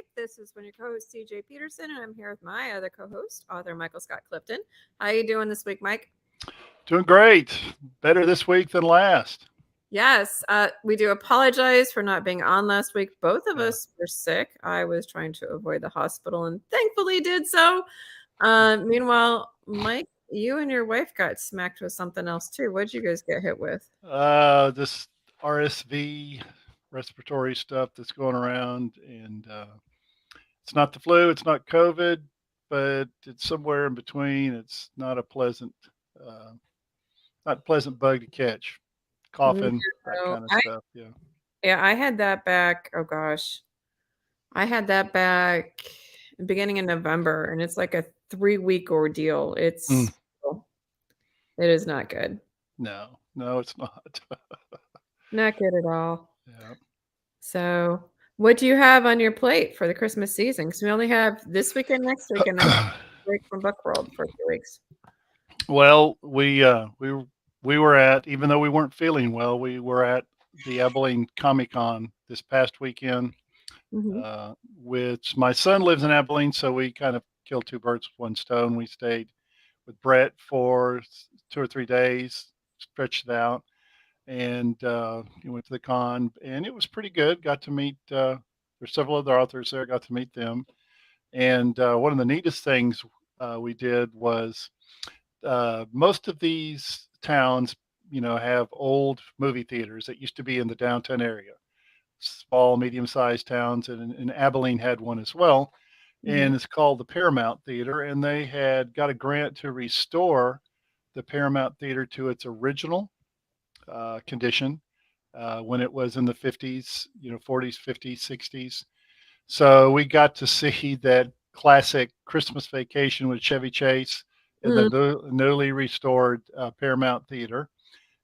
Faith. This is one of your co-hosts, CJ Peterson, and I'm here with my other co-host, author Michael Scott Clifton. How you doing this week, Mike? Doing great. Better this week than last. Yes, we do apologize for not being on last week. Both of Yeah. us were sick. I was trying to avoid the hospital and thankfully did so. Meanwhile, Mike, you and your wife got smacked with something else too. What'd you guys get hit with? This RSV respiratory stuff that's going around, and it's not the flu, it's not COVID, but it's somewhere in between. It's uh, not a pleasant bug to catch. Coughing, that No, kind of stuff. Yeah. I had that back. Oh gosh. I had that back beginning in November, and it's like a 3-week ordeal. Mm, It is not good. no, it's not. Not good at all. Yeah. So, what do you have on your plate for the Christmas season? Because we only have this weekend, next weekend, and break from Book World for 2 weeks. Well, we were at, even though we weren't feeling well, we were at the Abilene Comic Con this past weekend. Mhm. Which my son lives in Abilene, so we kind of killed two birds with one stone. We stayed with Brett for 2 or 3 days, stretched it out, and went to the con, and it was pretty good. Got to meet. There's several other authors there. Got to meet them, and one of the neatest things we did was most of these towns, have old movie theaters that used to be in the downtown area, small, medium-sized towns, and Abilene had one as well, Mhm. and it's called the Paramount Theater, and they had got a grant to restore the Paramount Theater to its original condition when it was in the 50s, 40s, 50s, 60s. So we got to see that classic Christmas Vacation with Chevy Chase in the Mm, newly restored Paramount Theater,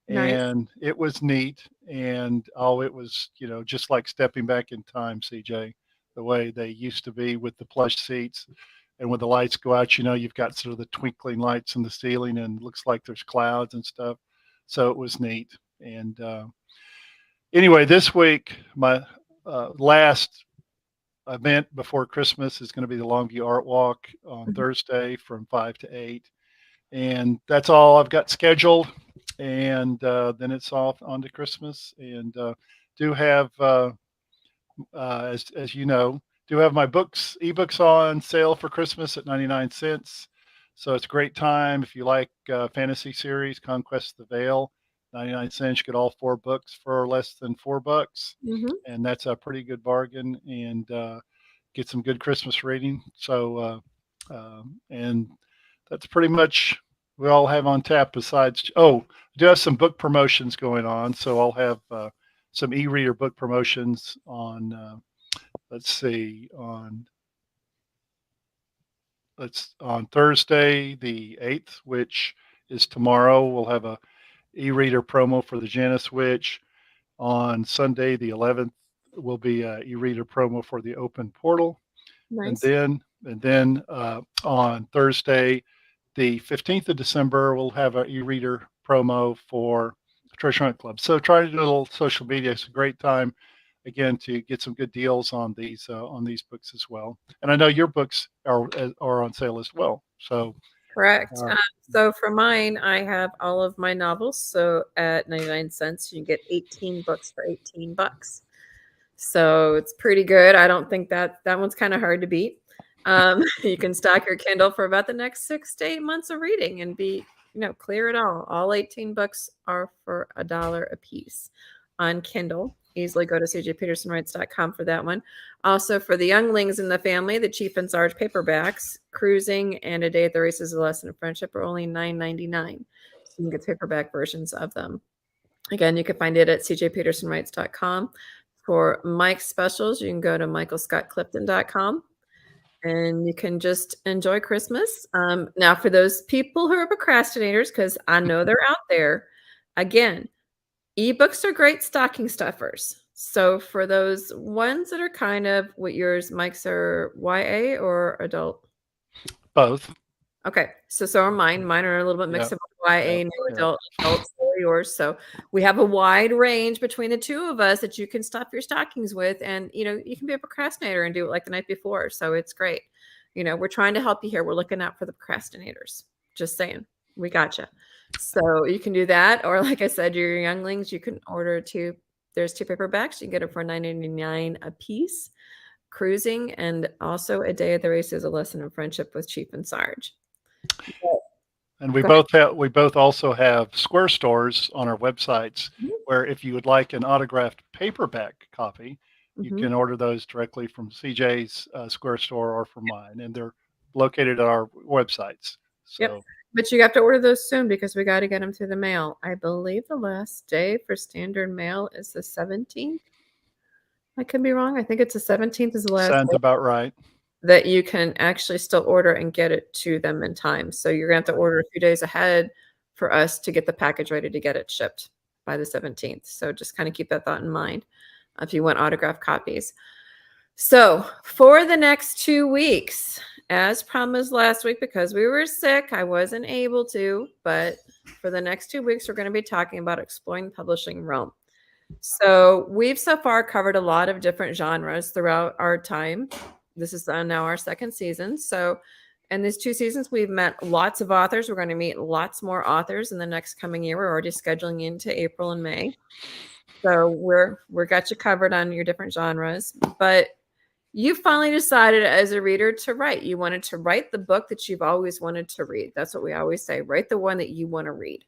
nice. and it was neat. And oh, it was, just like stepping back in time, CJ, the way they used to be with the plush seats. And when the lights go out, you've got sort of the twinkling lights in the ceiling, and it looks like there's clouds and stuff. So it was neat. And anyway, this week, my last event before Christmas is going to be the Longview Art Walk on Mhm. Thursday from 5 to 8, and that's all I've got scheduled. And then it's off on to Christmas. And do have, as you know, do have my ebooks on sale for Christmas at 99 cents. So it's a great time if you like fantasy series, Conquest of the Veil. 99 cents, you get all 4 books for less than $4, Mhm. and that's a pretty good bargain. And get some good Christmas reading. So, and that's pretty much we all have on tap. Besides, I do have some book promotions going on. So I'll have some e-reader book promotions on. Let's see, on Thursday the 8th, which is tomorrow. We'll have a e-reader promo for the Janus Witch. On Sunday the 11th will be a e-reader promo for the Open Portal. And Nice. then on Thursday, the 15th of December, we'll have an e-reader promo for Treasure Hunt Club. So try to do a little social media. It's a great time, again, to get some good deals on these books as well. And I know your books are on sale as well. So Correct. uh, So for mine, I have all of my novels. So at 99 cents, you can get 18 books for $18. So it's pretty good. I don't think that one's kind of hard to beat. You can stock your Kindle for about the next 6 to 8 months of reading and be, clear it all. All 18 books are for $1 a piece on Kindle. Easily go to cjpetersonwrites.com for that one. Also, for the younglings in the family, the Chief and Sarge paperbacks, Cruising and A Day at the Races, A Lesson in Friendship, are only $9.99. So you can get paperback versions of them. Again, you can find it at cjpetersonwrites.com. For Mike's specials, you can go to michaelscottclifton.com and you can just enjoy Christmas. Now, for those people who are procrastinators, because I know they're out there, again, ebooks are great stocking stuffers. So for those ones that are kind of what yours, Mike's, are YA or adult? both. Okay, so are mine. Mine are a little bit Yeah. mixed of Yeah. YA, new Yeah. adult, adult. So yours. So we have a wide range between the two of us that you can stuff your stockings with. And, you can be a procrastinator and do it like the night before. So it's great. We're trying to help you here. We're looking out for the procrastinators. Just saying, we got you. So you can do that. Or like I said, your younglings, you can order there's 2 paperbacks. You can get it for $9.99 a piece. Cruising, and also A Day at the Races, A Lesson in Friendship with Chief and Sarge. And we Go ahead. both also have Square stores on our websites Mhm. where if you would like an autographed paperback copy, you Mhm. can order those directly from CJ's Square store or from mine, and they're located at our websites. Yep. So But you have to order those soon because we got to get them through the mail. I believe the last day for standard mail is the 17th. I could be wrong. I think it's the 17th is the last sounds day about right. that you can actually still order and get it to them in time. So you're going to have to order a few days ahead for us to get the package ready to get it shipped by the 17th. So just kind of keep that thought in mind if you want autographed copies. So for the next 2 weeks, as promised last week, because we were sick, I wasn't able to, but for the next 2 weeks, we're going to be talking about exploring the publishing realm. So we've so far covered a lot of different genres throughout our time. This is now our second season. So in these 2 seasons, we've met lots of authors. We're going to meet lots more authors in the next coming year. We're already scheduling into April and May. So we're got you covered on your different genres. But you finally decided as a reader to write. You wanted to write the book that you've always wanted to read. That's what we always say. Write the one that you want to read.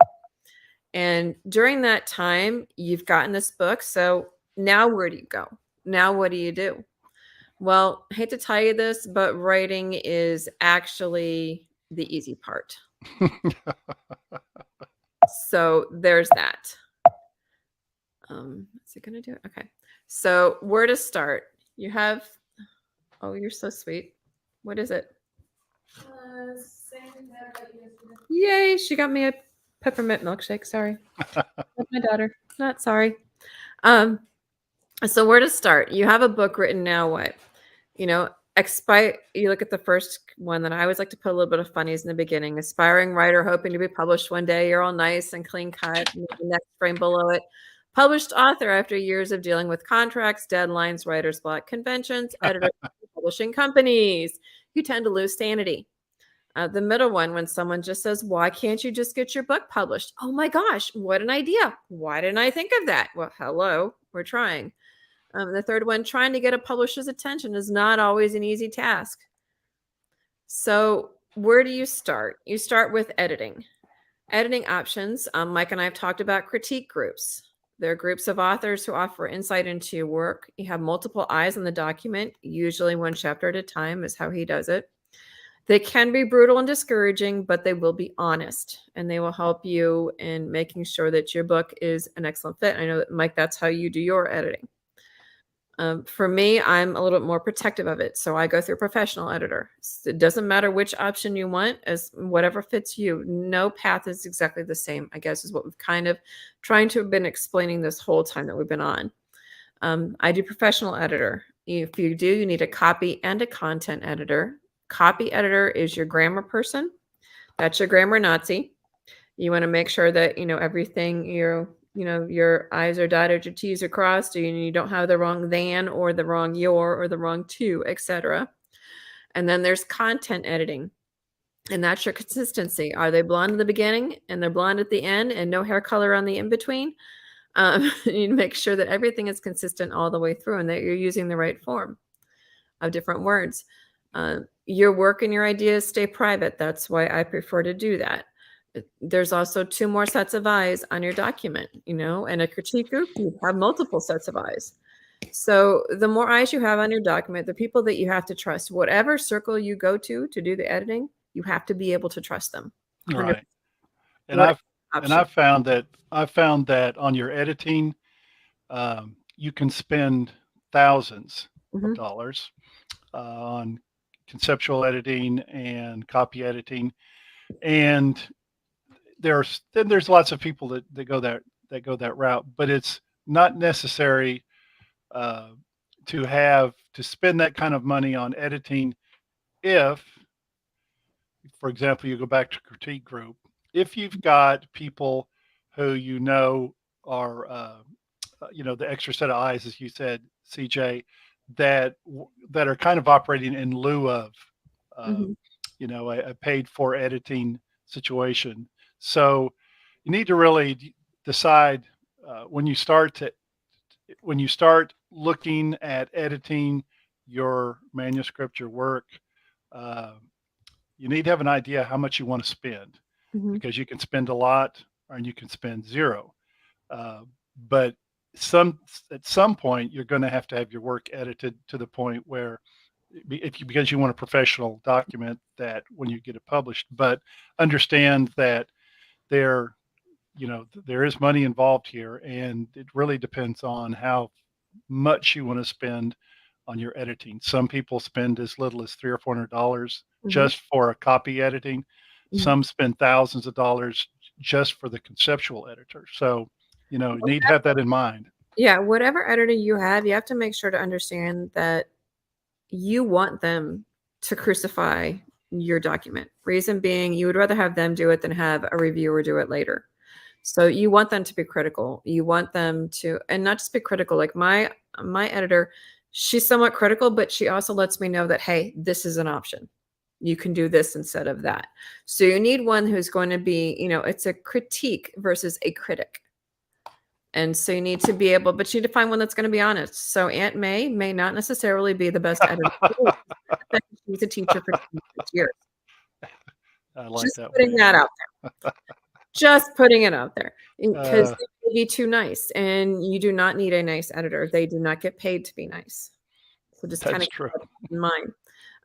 And during that time, you've gotten this book. So now where do you go? Now what do you do? Well, I hate to tell you this, but writing is actually the easy part. So there's that. Is it going to do it? Okay. So where to start? You have, oh, you're so sweet. What is it? Yay, she got me a peppermint milkshake. Sorry. That's my daughter. Not sorry. So where to start? You have a book written now, what? You look at the first one that I always like to put a little bit of funnies in the beginning. Aspiring writer hoping to be published one day. You're all nice and clean cut. And the next frame below it. Published author after years of dealing with contracts, deadlines, writer's block, conventions, editors, publishing companies. You tend to lose sanity. The middle one, when someone just says, why can't you just get your book published? Oh my gosh, what an idea. Why didn't I think of that? Well, hello, we're trying. The third one, trying to get a publisher's attention is not always an easy task. So where do you start? You start with editing. Editing options. Mike and I have talked about critique groups. They're groups of authors who offer insight into your work. You have multiple eyes on the document, usually one chapter at a time is how he does it. They can be brutal and discouraging, but they will be honest and they will help you in making sure that your book is an excellent fit. I know that, Mike, that's how you do your editing. For me, I'm a little bit more protective of it. So I go through a professional editor. It doesn't matter which option you want, as whatever fits you. No path is exactly the same, I guess, is what we've kind of trying to have been explaining this whole time that we've been on. I do professional editor. If you do, you need a copy and a content editor. Copy editor is your grammar person. That's your grammar Nazi. You want to make sure that, everything your I's are dotted, your T's are crossed, and you don't have the wrong than or the wrong your or the wrong to, etc. And then there's content editing. And that's your consistency. Are they blonde in the beginning and they're blonde at the end and no hair color on the in-between? You need to make sure that everything is consistent all the way through and that you're using the right form of different words. Your work and your ideas stay private. That's why I prefer to do that. There's also 2 more sets of eyes on your document, and a critique group, you have multiple sets of eyes. So the more eyes you have on your document, the people that you have to trust, whatever circle you go to do the editing, you have to be able to trust them. Right. And What I've found that on your editing, you can spend thousands of Mhm. dollars on conceptual editing and copy editing, and there's lots of people that go that route, but it's not necessary uh, to spend that kind of money on editing if, for example, you go back to critique group, if you've got people who are the extra set of eyes, as you said, CJ, that are kind of operating in lieu of uh, Mhm. a paid for editing situation. So you need to really decide when you start looking at editing your manuscript, your work. Uh, you need to have an idea how much you want to spend, Mhm. because you can spend a lot or you can spend zero. Uh, but some at some point you're going to have your work edited to the point where because you want a professional document that when you get it published. But understand that there there is money involved here, and it really depends on how much you want to spend on your editing. Some people spend as little as $300 or $400 Mhm. just for a copy editing. Mhm. Some spend thousands of dollars just for the conceptual editor. So, you need to have that in mind. Yeah, whatever editor you have, you have to make sure to understand that you want them to crucify your document. Reason being, you would rather have them do it than have a reviewer do it later. So you want them to be critical. You want them to, and not just be critical. Like my editor, she's somewhat critical, but she also lets me know that, hey, this is an option. You can do this instead of that. So you need one who's going to be, it's a critique versus a critic. And so you need to be able, but you need to find one that's going to be honest. So Aunt May not necessarily be the best editor. She's a teacher for 26 years. I like Just that one, putting that Amy. out there. Just putting it out there because Uh, they may be too nice, and you do not need a nice editor. They do not get paid to be nice. So just kind that's of keep true. that in mind.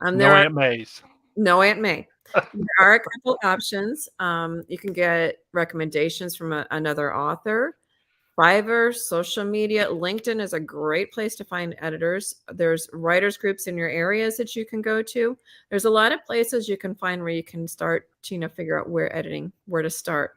There No are Aunt Mays. no Aunt May. There are a couple options. You can get recommendations from another author. Fiverr, social media, LinkedIn is a great place to find editors. There's writers groups in your areas that you can go to. There's a lot of places you can find where you can start to, figure out where to start.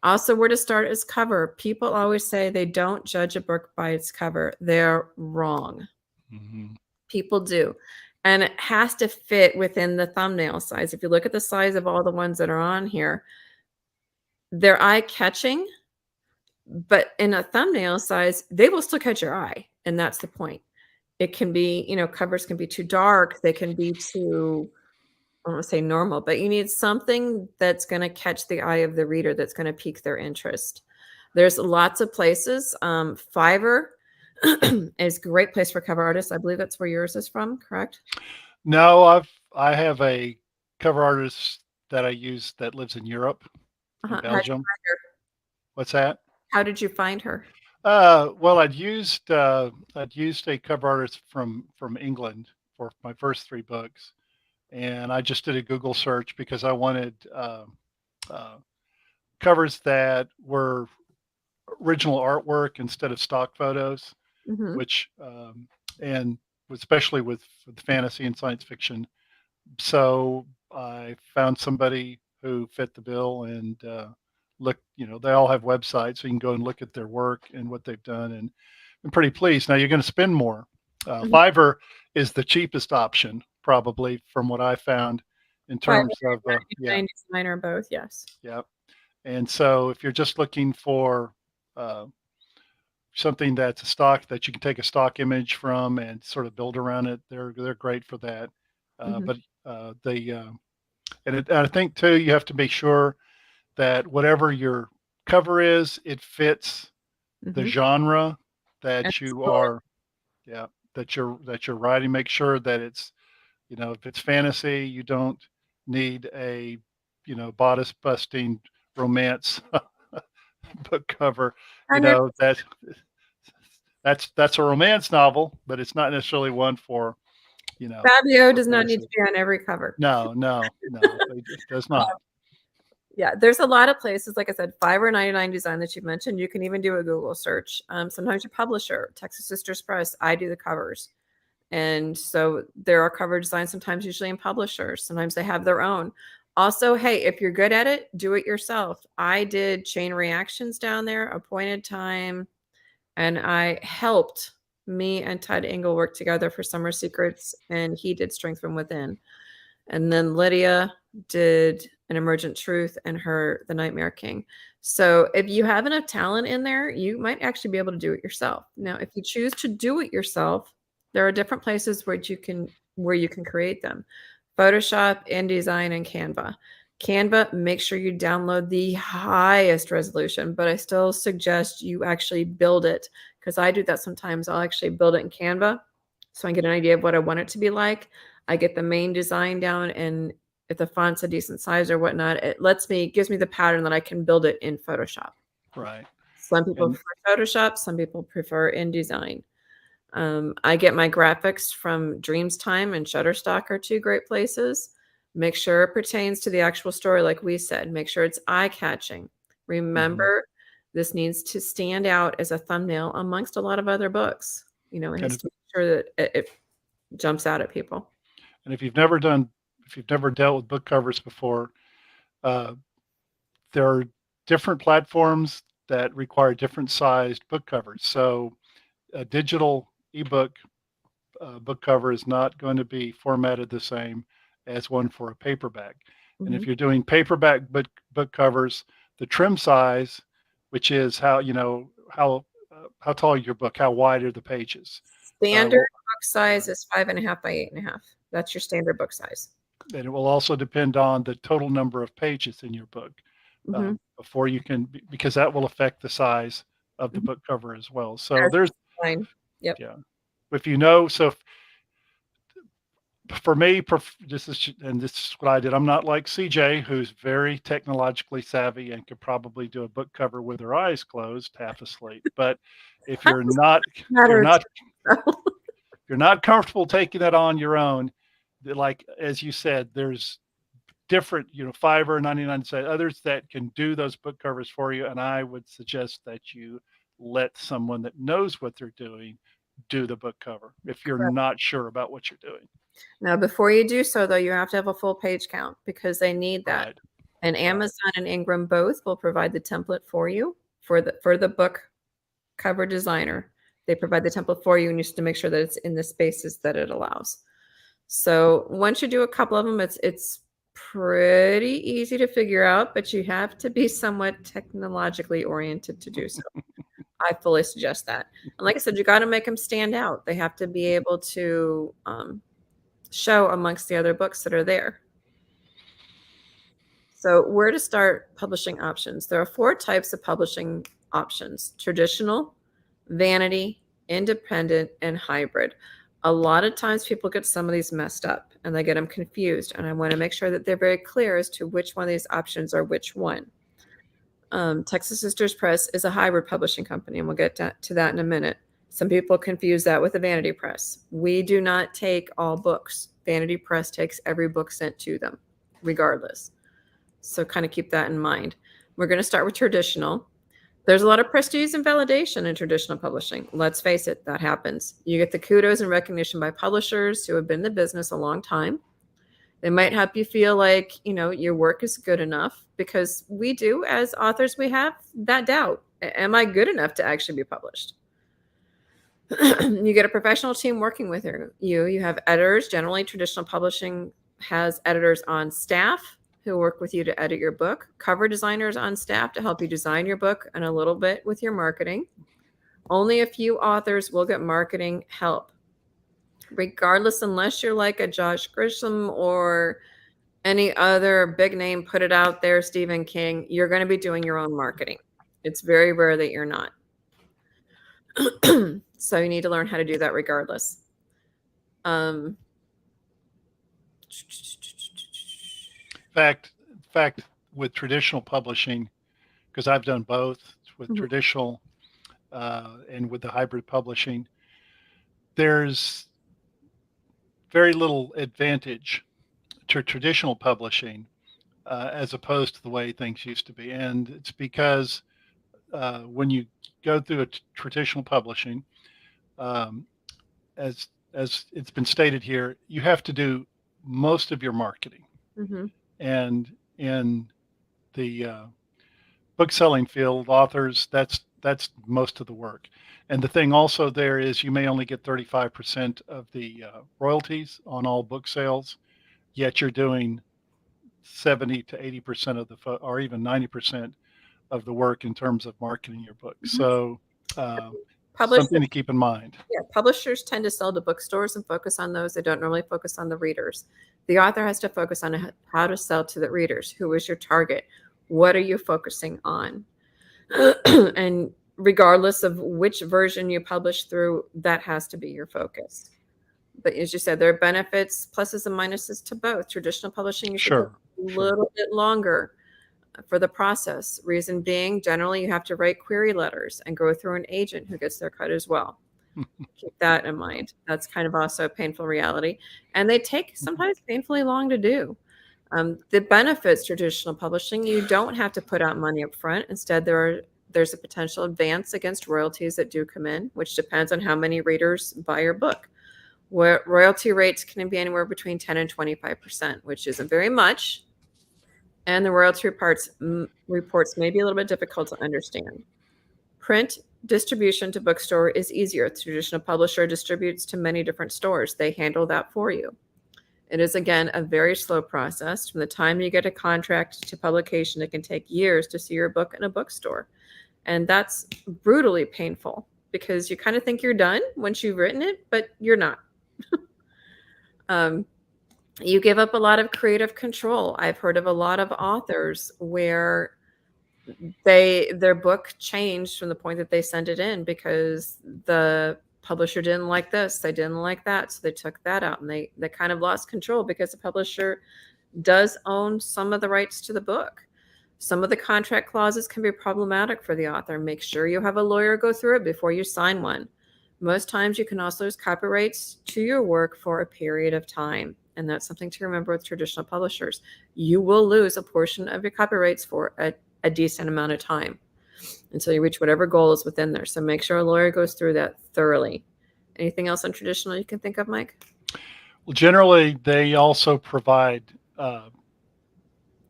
Also, where to start is cover. People always say they don't judge a book by its cover. They're wrong. Mhm. People do. And it has to fit within the thumbnail size. If you look at the size of all the ones that are on here, they're eye catching, but in a thumbnail size, they will still catch your eye. And that's the point. It can be, covers can be too dark. They can be too, I don't want to say normal, but you need something that's going to catch the eye of the reader, that's going to pique their interest. There's lots of places. Fiverr is a great place for cover artists. I believe that's where yours is from, correct? No, I have a cover artist that I use that lives in Europe, in Uh-huh. Belgium. What's that? How did you find her? Well, I'd used a cover artist from England for my first 3 books, and I just did a Google search because I wanted uh, covers that were original artwork instead of stock photos, Hmm. which and especially with fantasy and science fiction. So I found somebody who fit the bill, and look, they all have websites, so you can go and look at their work and what they've done, and I'm pretty pleased. Now you're going to spend more. Hmm. Fiverr is the cheapest option, probably from what I found, in Fiverr terms of yeah, and design are both, yes. yeah. And so if you're just looking for uh, something that's a stock that you can take a stock image from and sort of build around it, they're great for that. Hmm. But they and I think too, you have to make sure that whatever your cover is, it fits the Hmm. genre And that it's you cool. are, yeah, that you're writing. Make sure that it's, if it's fantasy, you don't need a, bodice busting romance book cover. You And know that that's a romance novel, but it's not necessarily one for, Fabio for does not need to fantasy. be on every cover. No, no, no, it does not. Yeah, there's a lot of places, like I said, Fiverr 99 Design that you mentioned. You can even do a Google search. Sometimes your publisher, Texas Sisters Press, I do the covers. And so there are cover designs sometimes, usually in publishers. Sometimes they have their own. Also, hey, if you're good at it, do it yourself. I did Chain Reactions down there, Appointed Time, and I helped me and Ted Engel work together for Summer Secrets, and he did Strength from Within. And then Lydia did An Emergent Truth and her The Nightmare King. So if you have enough talent in there, you might actually be able to do it yourself. Now, if you choose to do it yourself, there are different places where you can create them. Photoshop, InDesign, and Canva. Canva, make sure you download the highest resolution, but I still suggest you actually build it because I do that sometimes. I'll actually build it in Canva so I get an idea of what I want it to be like. I get the main design down, and if the font's a decent size or whatnot, gives me the pattern that I can build it in Photoshop. Right. Some people And prefer Photoshop, some people prefer InDesign. I get my graphics from Dreamstime and Shutterstock are two great places. Make sure it pertains to the actual story, like we said. Make sure it's eye-catching. mhm. Remember, this needs to stand out as a thumbnail amongst a lot of other books. It And has to make sure that it jumps out at people. and if you've never dealt with book covers before, uh, there are different platforms that require different sized book covers. So a digital ebook book cover is not going to be formatted the same as one for a paperback. And if Mhm. you're doing paperback book covers, the trim size, which is how tall your book, how wide are the pages, Standard will, book size right. is 5.5 by 8.5. That's your standard book size. And it will also depend on the total number of pages in your book Mhm, before you can, because that will affect the size of the mhm. book cover as well. So As there's, fine. Yep. yeah, if you know, so for me, this is what I did. I'm not like CJ, who's very technologically savvy and could probably do a book cover with her eyes closed, half asleep. But if That you're doesn't not, if you're matter not, too. if you're not comfortable taking that on your own, like as you said, there's different, Fiverr, 99 cent, others that can do those book covers for you. And I would suggest that you let someone that knows what they're doing do the book cover if you're Correct. not sure about what you're doing. Now, before you do so, though, you have to have a full page count because they need that. Right. And Right. Amazon and Ingram both will provide the template for you for the book cover designer. They provide the template for you, and you just have to make sure that it's in the spaces that it allows. So once you do a couple of them, it's pretty easy to figure out, but you have to be somewhat technologically oriented to do so. I fully suggest that. And like I said, you got to make them stand out. They have to be able to show amongst the other books that are there. So, where to start publishing options? There are four types of publishing options: traditional, vanity, independent, and hybrid. A lot of times people get some of these messed up and they get them confused. And I want to make sure that they're very clear as to which one of these options are which one. Texas Sisters Press is a hybrid publishing company, and we'll get to that in a minute. Some people confuse that with a vanity press. We do not take all books. Vanity Press takes every book sent to them, regardless. So kind of keep that in mind. We're going to start with traditional. There's a lot of prestige and validation in traditional publishing. Let's face it, that happens. You get the kudos and recognition by publishers who have been in the business a long time. They might help you feel like, your work is good enough because we do, as authors, we have that doubt. Am I good enough to actually be published? You get a professional team working with you. You have editors. Generally, traditional publishing has editors on staff who work with you to edit your book, cover designers on staff to help you design your book, and a little bit with your marketing. Only a few authors will get marketing help. Regardless, unless you're like a Josh Grisham or any other big name, put it out there, Stephen King, you're going to be doing your own marketing. It's very rare that you're not. So you need to learn how to do that regardless. Um, In fact, with traditional publishing, because I've done both with mhm, traditional and with the hybrid publishing, there's very little advantage to traditional publishing as opposed to the way things used to be. And it's because when you go through traditional publishing, um, as it's been stated here, you have to do most of your marketing. mhm, And in the book selling field, authors, that's most of the work. And the thing also there is you may only get 35% of the royalties on all book sales, yet you're doing 70 to 80% of or even 90% of the work in terms of marketing your book. So Publishers, something to keep in mind. yeah, publishers tend to sell to bookstores and focus on those. They don't normally focus on the readers. The author has to focus on how to sell to the readers. Who is your target? What are you focusing on? And regardless of which version you publish through, that has to be your focus. But as you said, there are benefits, pluses and minuses to both. Traditional publishing usually Sure. takes a little bit longer for the process. Reason being, generally you have to write query letters and go through an agent who gets their cut as well. Keep that in mind. That's kind of also a painful reality. And they take sometimes painfully long to do. The benefits traditional publishing, you don't have to put out money up front. Instead, there's a potential advance against royalties that do come in, which depends on how many readers buy your book. Where royalty rates can be anywhere between 10 and 25%, which isn't very much. And the royalty reports may be a little bit difficult to understand. Print distribution to bookstore is easier. The traditional publisher distributes to many different stores. They handle that for you. It is, again, a very slow process. From the time you get a contract to publication, it can take years to see your book in a bookstore. And that's brutally painful because you kind of think you're done once you've written it, but you're not. You give up a lot of creative control. I've heard of a lot of authors where their book changed from the point that they sent it in because the publisher didn't like this, they didn't like that, so they took that out, and they kind of lost control because the publisher does own some of the rights to the book. Some of the contract clauses can be problematic for the author. Make sure you have a lawyer go through it before you sign one. Most times you can also lose copyrights to your work for a period of time. And that's something to remember with traditional publishers. You will lose a portion of your copyrights for a decent amount of time until you reach whatever goal is within there. So make sure a lawyer goes through that thoroughly. Anything else on traditional you can think of, Mike? Well, generally, they also provide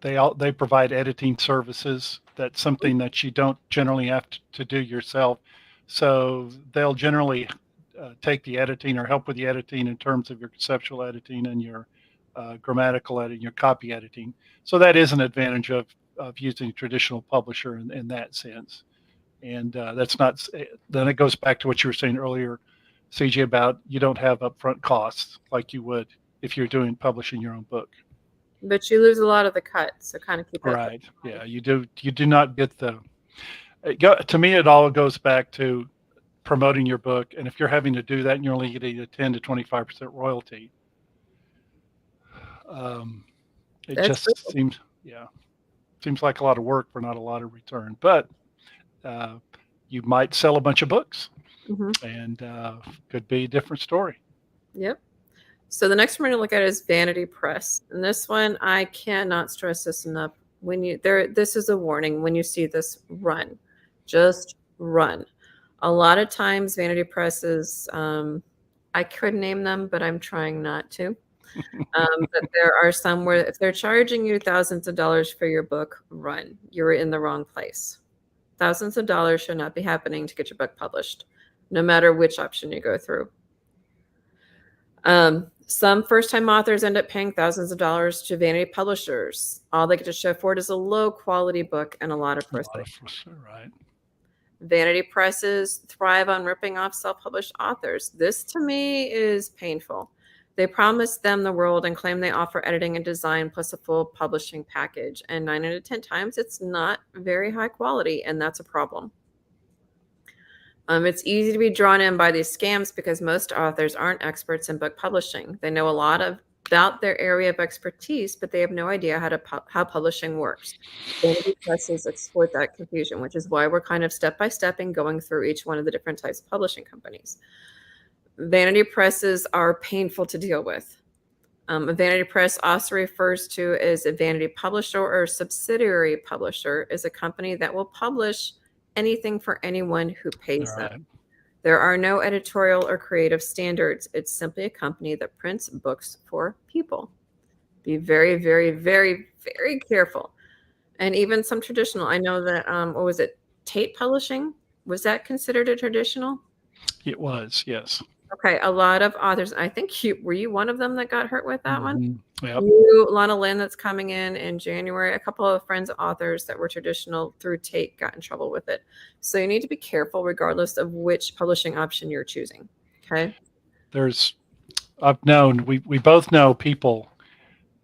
they provide editing services. That's something that you don't generally have to do yourself. So they'll generally take the editing or help with the editing in terms of your conceptual editing and your grammatical editing, your copy editing. So that is an advantage of using a traditional publisher in that sense. And that's not, then it goes back to what you were saying earlier, CJ, about you don't have upfront costs like you would if you're publishing your own book. But you lose a lot of the cut, so kind of keep that. Right. Yeah, you do not get to me, it all goes back to promoting your book. And if you're having to do that and you're only getting a 10 to 25% royalty, it That's just brutal. seems like a lot of work for not a lot of return. But you might sell a bunch of books, and could be a different story. Yep. So the next one we're going to look at is Vanity Press. And this one, I cannot stress this enough. This is a warning. When you see this, run. Just run. A lot of times Vanity Presses, I could name them, but I'm trying not to. But there are some where if they're charging you thousands of dollars for your book, run. You're in the wrong place. Thousands of dollars should not be happening to get your book published, no matter which option you go through. Some first-time authors end up paying thousands of dollars to vanity publishers. All they get to show for it is a low-quality book and a lot of press. Right. Vanity presses thrive on ripping off self-published authors. This, to me, is painful. They promise them the world and claim they offer editing and design plus a full publishing package. And 9 out of 10 times, it's not very high quality, and that's a problem. It's easy to be drawn in by these scams because most authors aren't experts in book publishing. They know a lot about their area of expertise, but they have no idea how publishing works. Vanity presses exploit that confusion, which is why we're kind of step by step and going through each one of the different types of publishing companies. Vanity presses are painful to deal with. A vanity press, also refers to as a vanity publisher or subsidiary publisher, is a company that will publish anything for anyone who pays them. There are no editorial or creative standards. It's simply a company that prints books for people. Be very, very, very, very careful. And even some traditional, I know that, what was it? Tate Publishing? Was that considered a traditional? It was, yes. Okay, a lot of authors. I think were you one of them that got hurt with that one? Mhm. Yep. You, Lana Lynn, that's coming in January. A couple of friends, authors that were traditional through Tate, got in trouble with it. So you need to be careful, regardless of which publishing option you're choosing. Okay. We both know people,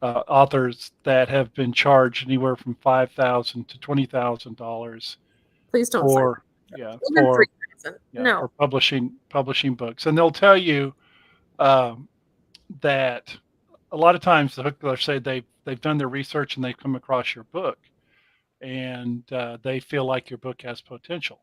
authors that have been charged anywhere from $5,000 to $20,000 Please don't sign for, up. yeah, Even 3,000. No. for publishing books, and they'll tell you, um, that a lot of times the hook say they've done their research and they've come across your book, and they feel like your book has potential.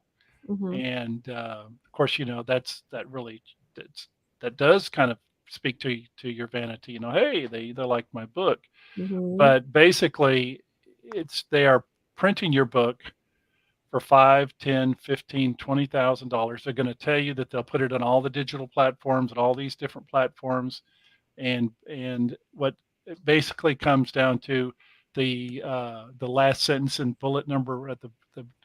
Hmm. And of course, that does kind of speak to your vanity. Hey, they like my book, Hmm. but basically, they are printing your book for 5, 10, 15, $20,000. They're going to tell you that they'll put it on all the digital platforms and all these different platforms, and what it basically comes down to, the last sentence and bullet number at the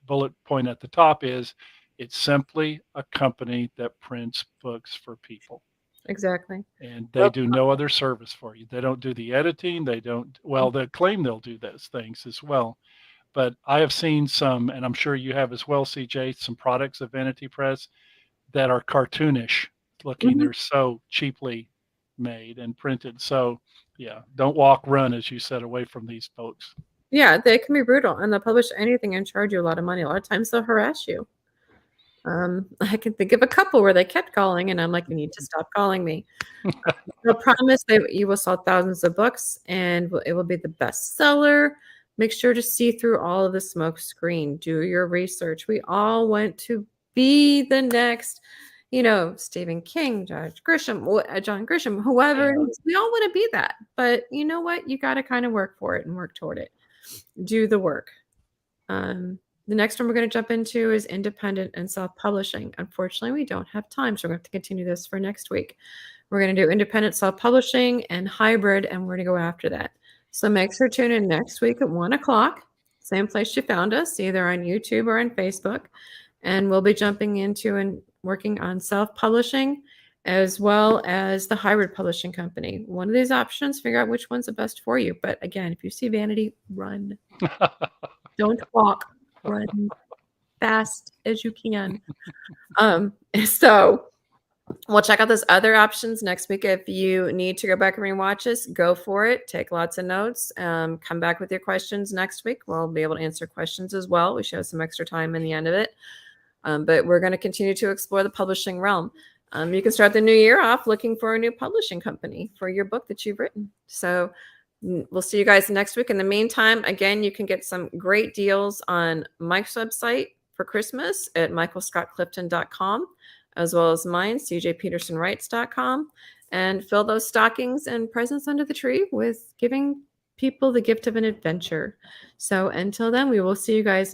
bullet point at the top is, it's simply a company that prints books for people, Exactly. and they Well, do no other service for you. They don't do the editing. They don't, well, they claim they'll do those things as well, but I have seen some, and I'm sure you have as well, CJ, some products of Vanity Press that are cartoonish looking. mhm. They're so cheaply made and printed. So, yeah, don't walk, run, as you said, away from these folks. Yeah, they can be brutal, and they'll publish anything and charge you a lot of money. A lot of times they'll harass you. I can think of a couple where they kept calling, and I'm like, you need to stop calling me. They'll promise that you will sell thousands of books, and it will be the bestseller. Make sure to see through all of the smoke screen. Do your research. We all want to be the next, Stephen King, John Grisham, whoever it Yeah. is. We all want to be that. But you know what? You got to kind of work for it and work toward it. Do the work. Um, the next one we're going to jump into is independent and self-publishing. Unfortunately, we don't have time, so we're going to have to continue this for next week. We're going to do independent self-publishing and hybrid, and we're going to go after that. So make sure to tune in next week at 1 o'clock, same place you found us, either on YouTube or on Facebook. And we'll be jumping into and working on self-publishing as well as the hybrid publishing company. One of these options, figure out which one's the best for you. But again, if you see vanity, run. Don't walk, run fast as you can. So we'll check out those other options next week. If you need to go back and rewatch this, go for it. Take lots of notes. Come back with your questions next week. We'll be able to answer questions as well. We show some extra time in the end of it. But we're going to continue to explore the publishing realm. You can start the new year off looking for a new publishing company for your book that you've written. So we'll see you guys next week. In the meantime, again, you can get some great deals on Mike's website for Christmas at michaelscottclifton.com, as well as mine, cjpetersonwrites.com, and fill those stockings and presents under the tree with giving people the gift of an adventure. So until then, we will see you guys